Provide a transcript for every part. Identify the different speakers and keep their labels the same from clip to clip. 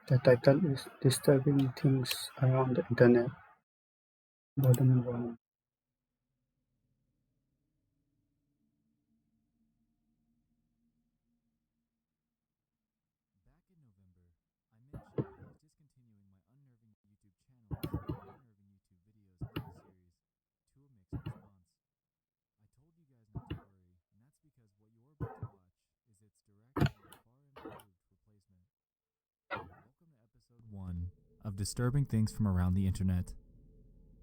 Speaker 1: The title is "Disturbing Things Around the Internet", Volume 1.
Speaker 2: Back in November, I mentioned I was discontinuing my Unnerving YouTube channel from the Unnerving YouTube Videos miniseries to a mixed response. I told you guys not to worry, and that's because what you're about to watch is its direct and far improved replacement. Welcome to episode 1 of Disturbing Things from Around the Internet.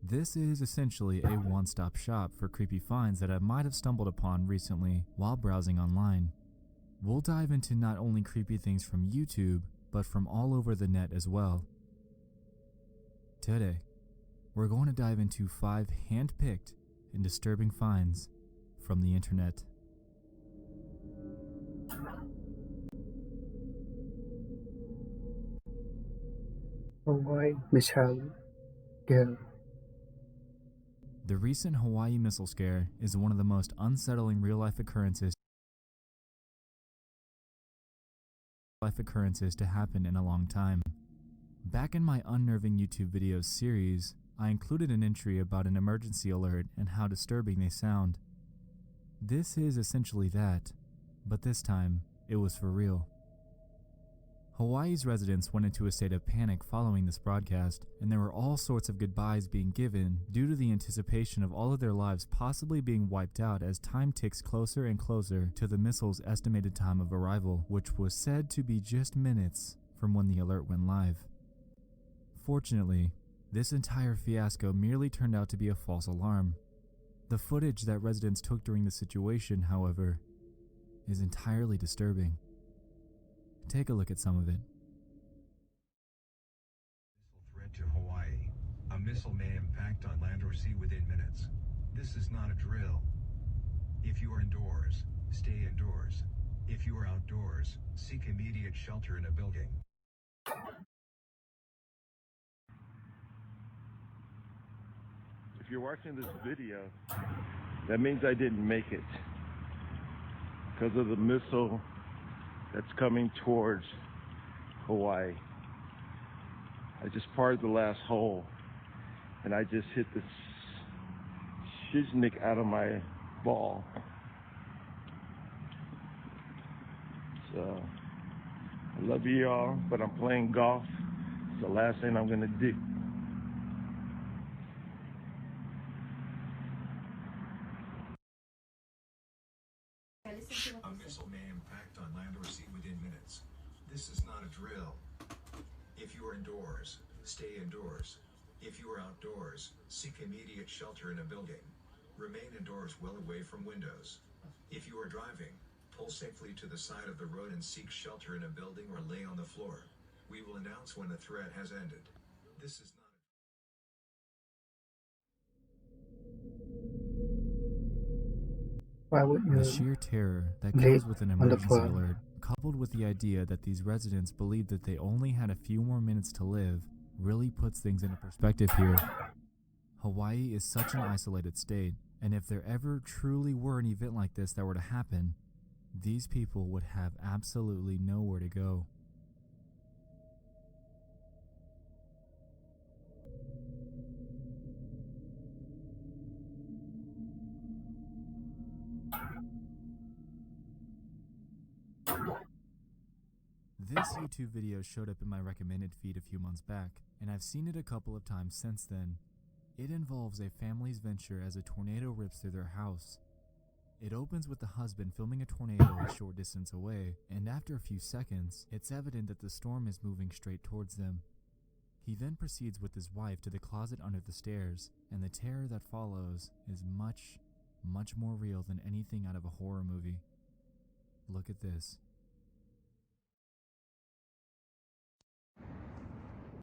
Speaker 2: This is essentially a one-stop shop for creepy finds that I might have stumbled upon recently while browsing online. We'll dive into not only creepy things from YouTube, but from all over the net as well. Today, we're going to dive into 5 hand-picked and disturbing finds from the internet.
Speaker 1: Hawaii Missile Scare.
Speaker 2: The recent Hawaii missile scare is one of the most unsettling real-life occurrences to happen in a long time. Back in my Unnerving YouTube Videos series, I included an entry about an emergency alert and how disturbing they sound. This is essentially that, but this time, it was for real. Hawaii's residents went into a state of panic following this broadcast, and there were all sorts of goodbyes being given due to the anticipation of all of their lives possibly being wiped out as time ticks closer and closer to the missile's estimated time of arrival, which was said to be just minutes from when the alert went live. Fortunately, this entire fiasco merely turned out to be a false alarm. The footage that residents took during the situation, however, is entirely disturbing. Take a look at some of it.
Speaker 3: Missile threat to Hawaii. A missile may impact on land or sea within minutes. This is not a drill. If you are indoors, stay indoors. If you are outdoors, seek immediate shelter in a building.
Speaker 4: If you're watching this video, that means I didn't make it because of the missile that's coming towards Hawaii. I just parred the last hole and I just hit the shiznik out of my ball. So I love you all, but I'm playing golf. It's the last thing I'm gonna do.
Speaker 3: A missile may impact on land or sea within minutes. This is not a drill. If you are indoors, stay indoors. If you are outdoors, seek immediate shelter in a building. Remain indoors well away from windows. If you are driving, pull safely to the side of the road and seek shelter in a building or lay on the floor. We will announce when the threat has ended. This is not
Speaker 1: Why would
Speaker 2: The
Speaker 1: you
Speaker 2: sheer terror that
Speaker 1: lay
Speaker 2: comes with an
Speaker 1: on the
Speaker 2: emergency
Speaker 1: floor?
Speaker 2: alert, coupled with the idea that these residents believed that they only had a few more minutes to live, really puts things into perspective here. Hawaii is such an isolated state, and if there ever truly were an event like this that were to happen, these people would have absolutely nowhere to go. This YouTube video showed up in my recommended feed a few months back, and I've seen it a couple of times since then. It involves a family's venture as a tornado rips through their house. It opens with the husband filming a tornado a short distance away, and after a few seconds, it's evident that the storm is moving straight towards them. He then proceeds with his wife to the closet under the stairs, and the terror that follows is much, much more real than anything out of a horror movie. Look at this.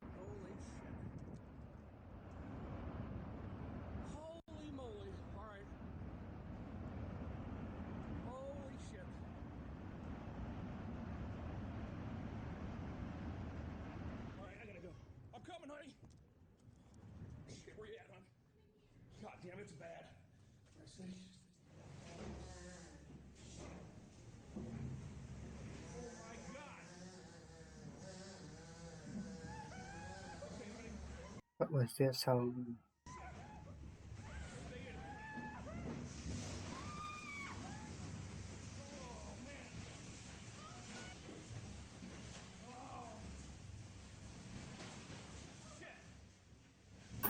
Speaker 5: Holy shit. Holy moly. Alright. Holy shit. Alright, I gotta go. I'm coming, honey. Shit, where you at, hon? God damn, it's bad. I see. Oh my god.
Speaker 1: What was that sound?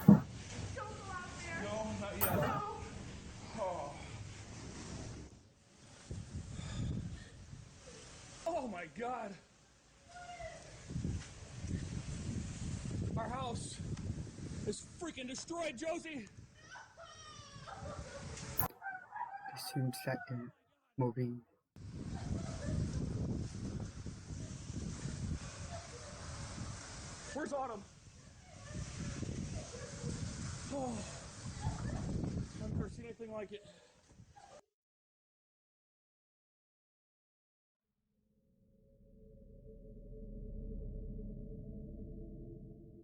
Speaker 5: No, not yet. Oh. Oh my God. Our house is freaking destroyed, Josie.
Speaker 1: It seems like a movie.
Speaker 5: Where's Autumn? Oh. I've never seen anything like it.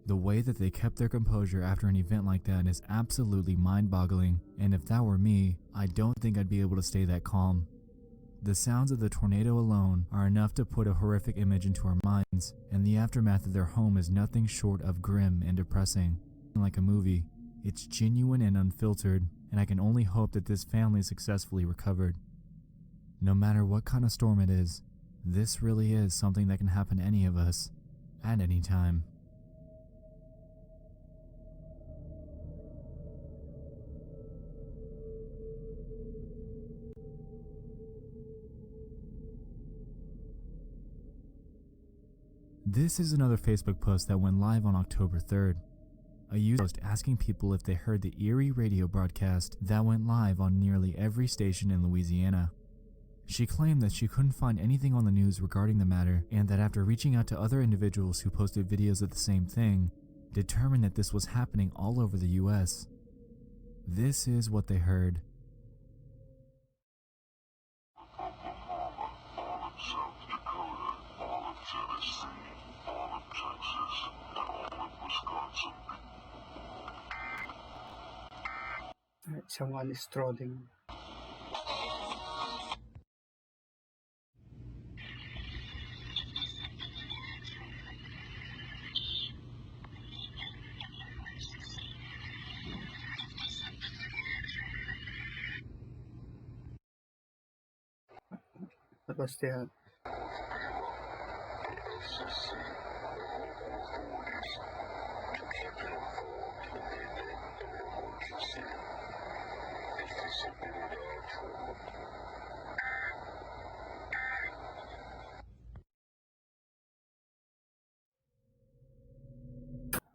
Speaker 2: The way that they kept their composure after an event like that is absolutely mind-boggling, and if that were me, I don't think I'd be able to stay that calm. The sounds of the tornado alone are enough to put a horrific image into our minds, and the aftermath of their home is nothing short of grim and depressing. Like a movie, it's genuine and unfiltered, and I can only hope that this family successfully recovered. No matter what kind of storm it is, this really is something that can happen to any of us, at any time. This is another Facebook post that went live on October 3rd. A user post asking people if they heard the eerie radio broadcast that went live on nearly every station in Louisiana. She claimed that she couldn't find anything on the news regarding the matter, and that after reaching out to other individuals who posted videos of the same thing, determined that this was happening all over the US. This is what they heard.
Speaker 1: Someone is strolling. What was that?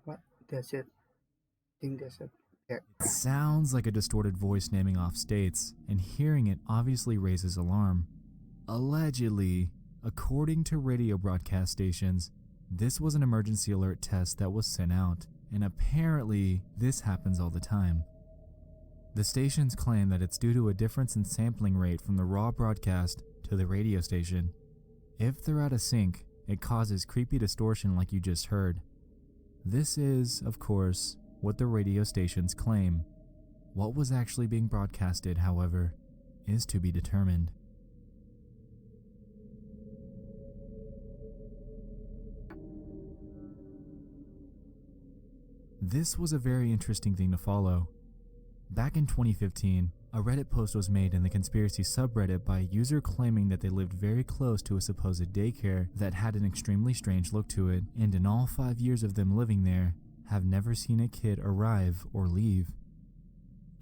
Speaker 1: What? That's it. I think that's it. Yeah.
Speaker 2: It sounds like a distorted voice naming off states, and hearing it obviously raises alarm. Allegedly, according to radio broadcast stations, this was an emergency alert test that was sent out, and apparently this happens all the time. The stations claim that it's due to a difference in sampling rate from the raw broadcast to the radio station. If they're out of sync, it causes creepy distortion like you just heard. This is, of course, what the radio stations claim. What was actually being broadcasted, however, is to be determined. This was a very interesting thing to follow. Back in 2015, a Reddit post was made in the conspiracy subreddit by a user claiming that they lived very close to a supposed daycare that had an extremely strange look to it, and in all 5 years of them living there, have never seen a kid arrive or leave.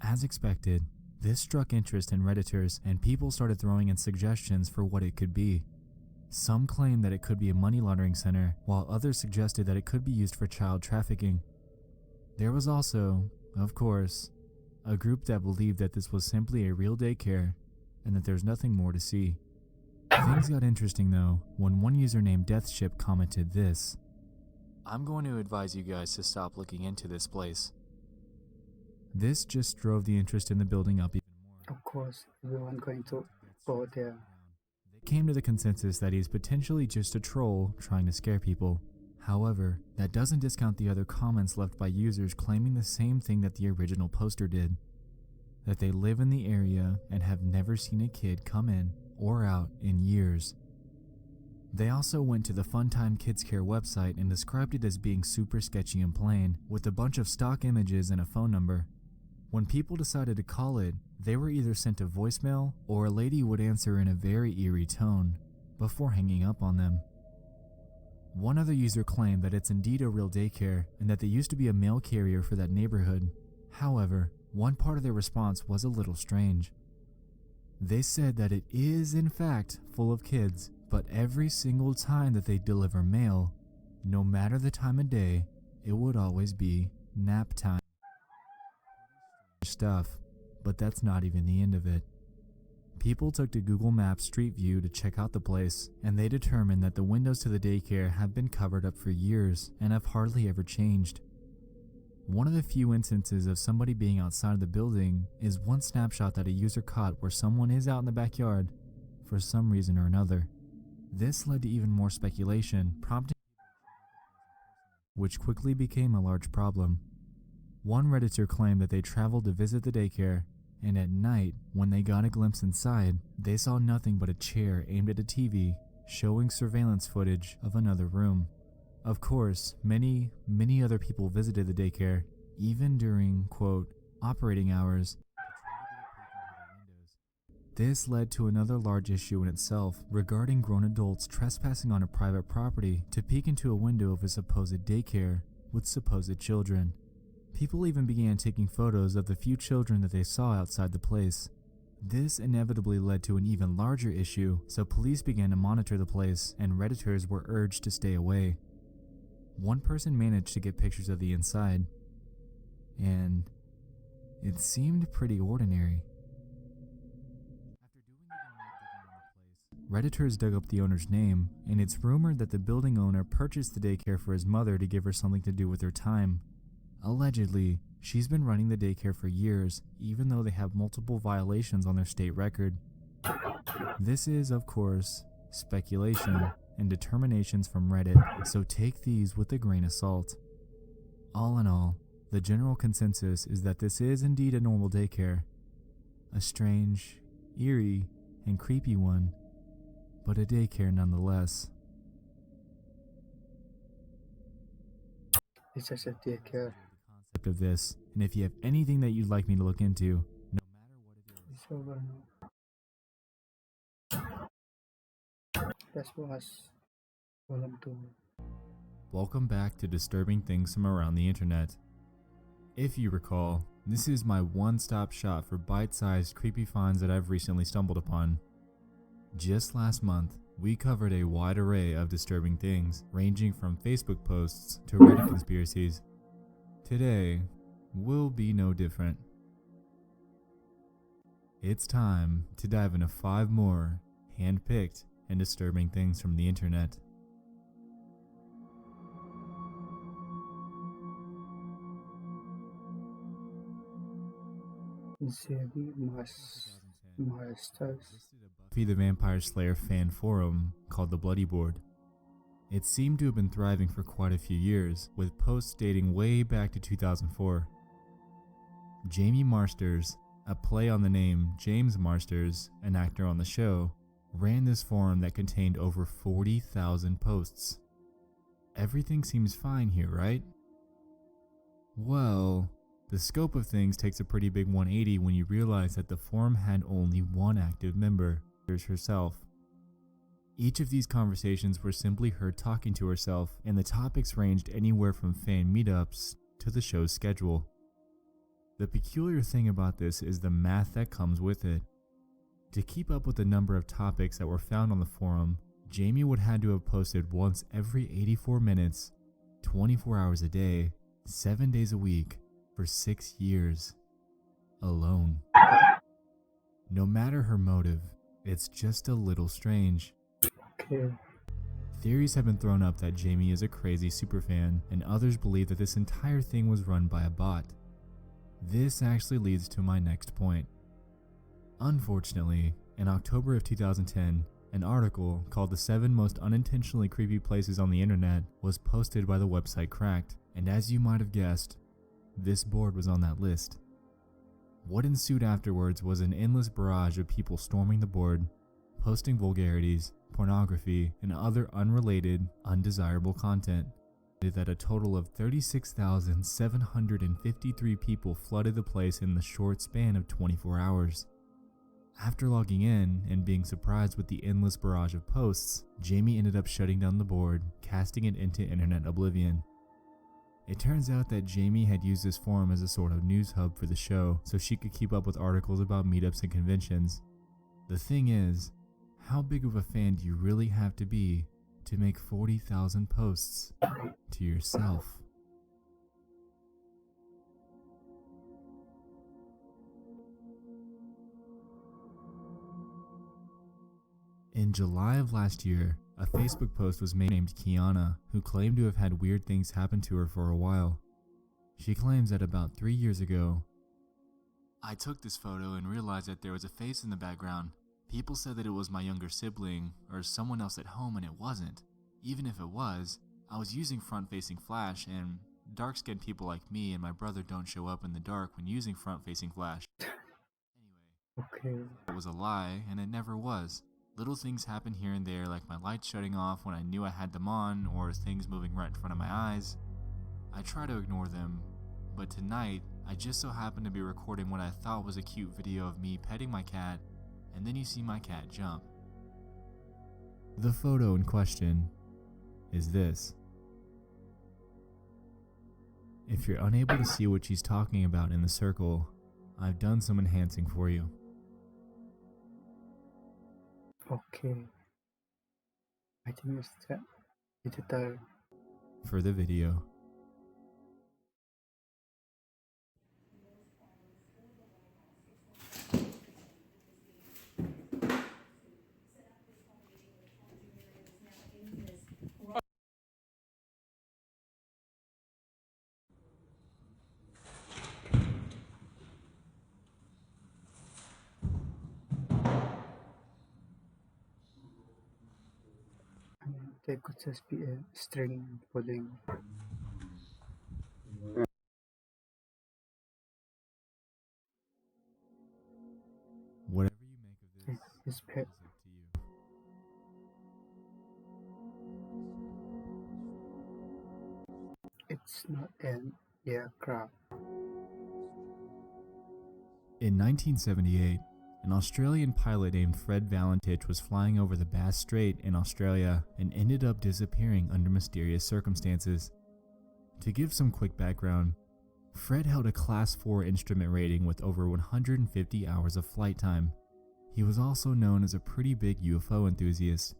Speaker 2: As expected, this struck interest in Redditors, and people started throwing in suggestions for what it could be. Some claimed that it could be a money laundering center, while others suggested that it could be used for child trafficking. There was also, of course, a group that believed that this was simply a real daycare and that there's nothing more to see. Things got interesting though when one user named Deathship commented this: "I'm going to advise you guys to stop looking into this place." This just drove the interest in the building up even more.
Speaker 1: Of course, everyone going to go there.
Speaker 2: They came to the consensus that he's potentially just a troll trying to scare people. However, that doesn't discount the other comments left by users claiming the same thing that the original poster did, that they live in the area and have never seen a kid come in or out in years. They also went to the Funtime Kids Care website and described it as being super sketchy and plain, with a bunch of stock images and a phone number. When people decided to call it, they were either sent a voicemail or a lady would answer in a very eerie tone before hanging up on them. One other user claimed that it's indeed a real daycare and that they used to be a mail carrier for that neighborhood. However, one part of their response was a little strange. They said that it is in fact full of kids, but every single time that they deliver mail, no matter the time of day, it would always be nap time. Stuff, but that's not even the end of it. People took to Google Maps Street View to check out the place, and they determined that the windows to the daycare have been covered up for years and have hardly ever changed. One of the few instances of somebody being outside of the building is one snapshot that a user caught where someone is out in the backyard for some reason or another. This led to even more speculation, prompting which quickly became a large problem. One Redditor claimed that they traveled to visit the daycare, and at night, when they got a glimpse inside, they saw nothing but a chair aimed at a TV, showing surveillance footage of another room. Of course, many other people visited the daycare, even during, quote, operating hours. This led to another large issue in itself regarding grown adults trespassing on a private property to peek into a window of a supposed daycare with supposed children. People even began taking photos of the few children that they saw outside the place. This inevitably led to an even larger issue, so police began to monitor the place and Redditors were urged to stay away. One person managed to get pictures of the inside, and it seemed pretty ordinary. Redditors dug up the owner's name, and it's rumored that the building owner purchased the daycare for his mother to give her something to do with her time. Allegedly, she's been running the daycare for years, even though they have multiple violations on their state record. This is, of course, speculation and determinations from Reddit, so take these with a grain of salt. All in all, the general consensus is that this is indeed a normal daycare. A strange, eerie, and creepy one, but a daycare nonetheless.
Speaker 1: It's just a daycare.
Speaker 2: Concept of this, and if you have anything that you'd like me to look into, no matter what it is.
Speaker 1: It's over now. Let's watch Volume 2.
Speaker 2: Welcome back to Disturbing Things from Around the Internet. If you recall, this is my one-stop shop for bite-sized creepy finds that I've recently stumbled upon. Just last month, we covered a wide array of disturbing things, ranging from Facebook posts to Reddit conspiracies. Today will be no different. It's time to dive into 5 more hand-picked and disturbing things from the internet.
Speaker 1: Xavier Masters.
Speaker 2: Buffy the Vampire Slayer fan forum called the Bloody Board. It seemed to have been thriving for quite a few years, with posts dating way back to 2004. Jamie Marsters, a play on the name James Marsters, an actor on the show, ran this forum that contained over 40,000 posts. Everything seems fine here, right? Well, the scope of things takes a pretty big 180 when you realize that the forum had only one active member, herself. Each of these conversations were simply her talking to herself, and the topics ranged anywhere from fan meetups to the show's schedule. The peculiar thing about this is the math that comes with it. To keep up with the number of topics that were found on the forum, Jamie would have to have posted once every 84 minutes, 24 hours a day, 7 days a week, for 6 years. Alone. No matter her motive, it's just a little strange.
Speaker 1: Okay.
Speaker 2: Theories have been thrown up that Jamie is a crazy superfan, and others believe that this entire thing was run by a bot. This actually leads to my next point. Unfortunately, in October of 2010, an article called The 7 Most Unintentionally Creepy Places on the Internet was posted by the website Cracked, and as you might have guessed, this board was on that list. What ensued afterwards was an endless barrage of people storming the board, posting vulgarities, pornography, and other unrelated, undesirable content. That a total of 36,753 people flooded the place in the short span of 24 hours. After logging in and being surprised with the endless barrage of posts, Jamie ended up shutting down the board, casting it into internet oblivion. It turns out that Jamie had used this forum as a sort of news hub for the show so she could keep up with articles about meetups and conventions. The thing is, how big of a fan do you really have to be to make 40,000 posts to yourself? In July of last year, a Facebook post was made named Kiana, who claimed to have had weird things happen to her for a while. She claims that about 3 years ago, "I took this photo and realized that there was a face in the background. People said that it was my younger sibling or someone else at home, and it wasn't. Even if it was, I was using front-facing flash, and dark-skinned people like me and my brother don't show up in the dark when using front-facing flash.
Speaker 1: Okay.
Speaker 2: It was a lie, and it never was. Little things happen here and there, like my lights shutting off when I knew I had them on, or things moving right in front of my eyes. I try to ignore them, but tonight, I just so happened to be recording what I thought was a cute video of me petting my cat, and then you see my cat jump." The photo in question is this. If you're unable to see what she's talking about in the circle, I've done some enhancing for you.
Speaker 1: Okay. I think it's the digital.
Speaker 2: For the video.
Speaker 1: There could just be a string pulling.
Speaker 2: Whatever you make of this
Speaker 1: His pet.
Speaker 2: is up to you.
Speaker 1: It's not an aircraft.
Speaker 2: In 1978, an Australian pilot named Fred Valentich was flying over the Bass Strait in Australia and ended up disappearing under mysterious circumstances. To give some quick background, Fred held a Class 4 instrument rating with over 150 hours of flight time. He was also known as a pretty big UFO enthusiast.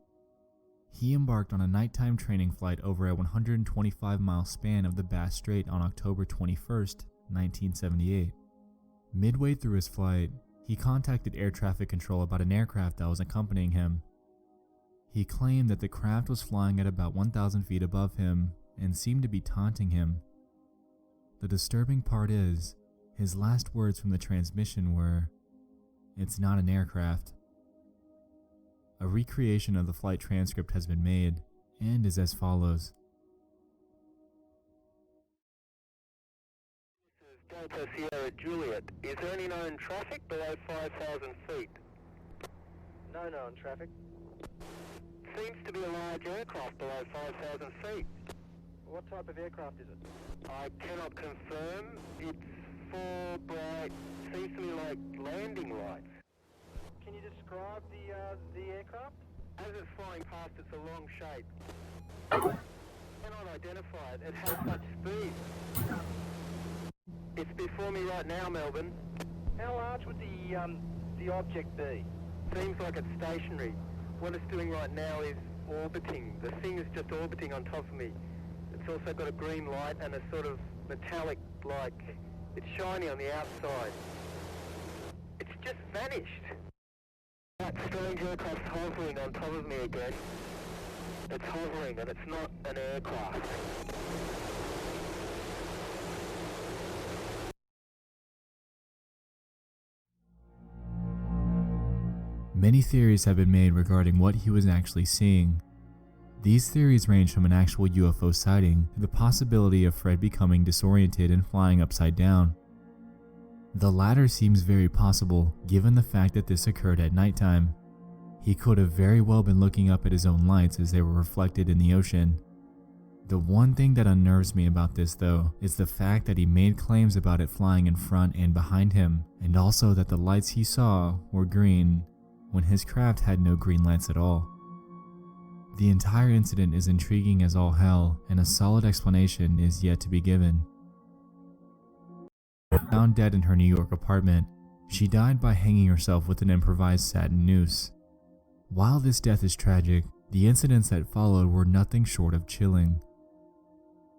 Speaker 2: He embarked on a nighttime training flight over a 125-mile span of the Bass Strait on October 21st, 1978. Midway through his flight, he contacted air traffic control about an aircraft that was accompanying him. He claimed that the craft was flying at about 1,000 feet above him and seemed to be taunting him. The disturbing part is, his last words from the transmission were, "It's not an aircraft." A recreation of the flight transcript has been made and is as follows.
Speaker 6: Delta Sierra Juliet, is there any known traffic below 5,000 feet? No known traffic. Seems to be a large aircraft below 5,000 feet. What type of aircraft is it? I cannot confirm. It's four bright, seems to me like landing lights. Can you describe the aircraft? As it's flying past, it's a long shape. Cannot identify it. It has such speed. It's before me right now, Melbourne. How large would the object be? Seems like it's stationary. What it's doing right now is orbiting. The thing is just orbiting on top of me. It's also got a green light and a sort of metallic, like, it's shiny on the outside. It's just vanished. That strange aircraft's hovering on top of me again. It's hovering and it's not an aircraft.
Speaker 2: Many theories have been made regarding what he was actually seeing. These theories range from an actual UFO sighting to the possibility of Fred becoming disoriented and flying upside down. The latter seems very possible given the fact that this occurred at nighttime. He could have very well been looking up at his own lights as they were reflected in the ocean. The one thing that unnerves me about this though is the fact that he made claims about it flying in front and behind him, and also that the lights he saw were green when his craft had no green lights at all. The entire incident is intriguing as all hell, and a solid explanation is yet to be given. Found dead in her New York apartment, she died by hanging herself with an improvised satin noose. While this death is tragic, the incidents that followed were nothing short of chilling.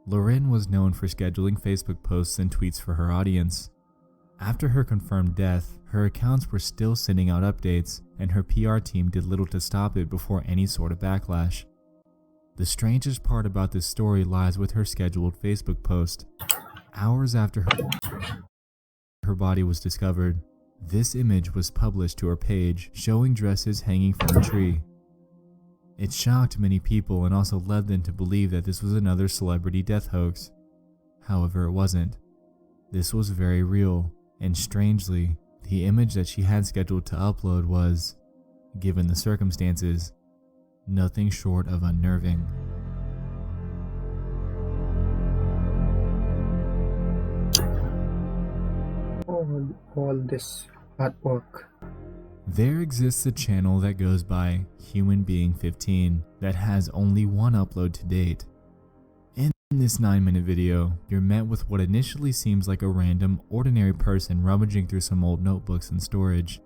Speaker 2: Lauren was known for scheduling Facebook posts and tweets for her audience. After her confirmed death, her accounts were still sending out updates, and her PR team did little to stop it before any sort of backlash. The strangest part about this story lies with her scheduled Facebook post. Hours after her body was discovered, this image was published to her page showing dresses hanging from a tree. It shocked many people and also led them to believe that this was another celebrity death hoax. However, it wasn't. This was very real, and strangely, the image that she had scheduled to upload was, given the circumstances, nothing short of unnerving.
Speaker 1: All this artwork.
Speaker 2: There exists a channel that goes by Human Being 15 that has only one upload to date. In this 9-minute video, you're met with what initially seems like a random, ordinary person rummaging through some old notebooks and storage.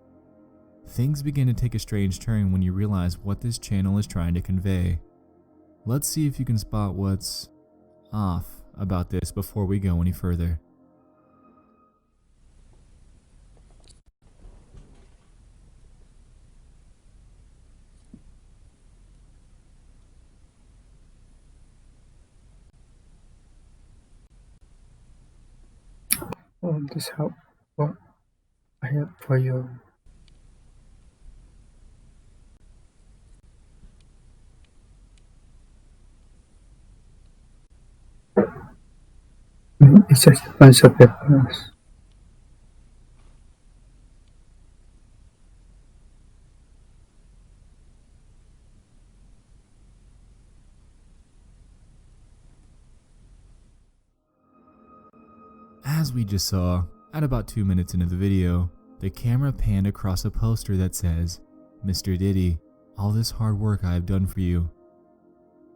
Speaker 2: Things begin to take a strange turn when you realize what this channel is trying to convey. Let's see if you can spot what's off about this before we go any further.
Speaker 1: All this help what I have for you. It's just a bunch of papers.
Speaker 2: As we just saw, at about 2 minutes into the video, the camera panned across a poster that says, "Mr. Diddy, all this hard work I have done for you."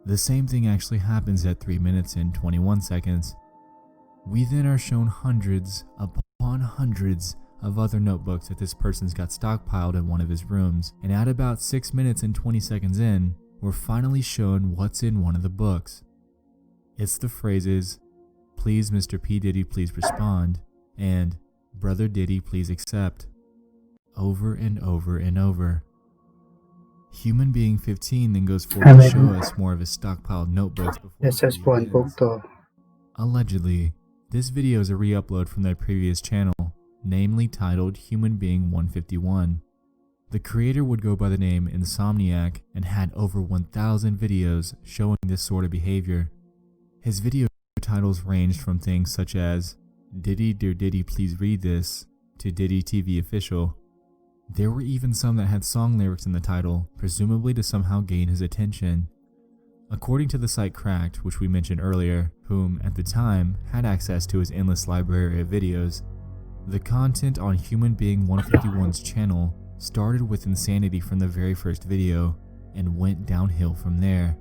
Speaker 2: The same thing actually happens at 3 minutes and 21 seconds. We then are shown hundreds upon hundreds of other notebooks that this person's got stockpiled in one of his rooms, and at about 6 minutes and 20 seconds in, we're finally shown what's in one of the books. It's the phrases, "Please Mr. P. Diddy, please respond," and "Brother Diddy, please accept," over and over and over. Human Being 15 then goes forward to show us more of his stockpiled notebooks.
Speaker 1: That's just one book though.
Speaker 2: Allegedly, this video is a re-upload from their previous channel, namely titled Human Being 151. The creator would go by the name Insomniac and had over 1,000 videos showing this sort of behavior. His video titles ranged from things such as "Diddy Dear Diddy Please Read This" to "Diddy TV Official." There were even some that had song lyrics in the title, presumably to somehow gain his attention. According to the site Cracked, which we mentioned earlier, whom at the time had access to his endless library of videos, the content on Human Being 151's channel started with insanity from the very first video and went downhill from there.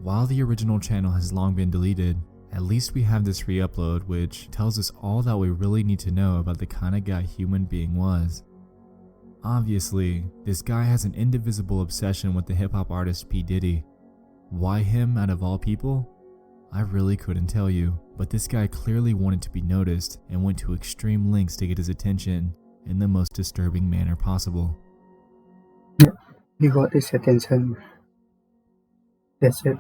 Speaker 2: While the original channel has long been deleted, at least we have this re-upload which tells us all that we really need to know about the kind of guy Human Being was. Obviously, this guy has an indivisible obsession with the hip-hop artist P. Diddy. Why him out of all people? I really couldn't tell you, but this guy clearly wanted to be noticed and went to extreme lengths to get his attention in the most disturbing manner possible.
Speaker 1: He got his attention. That's it.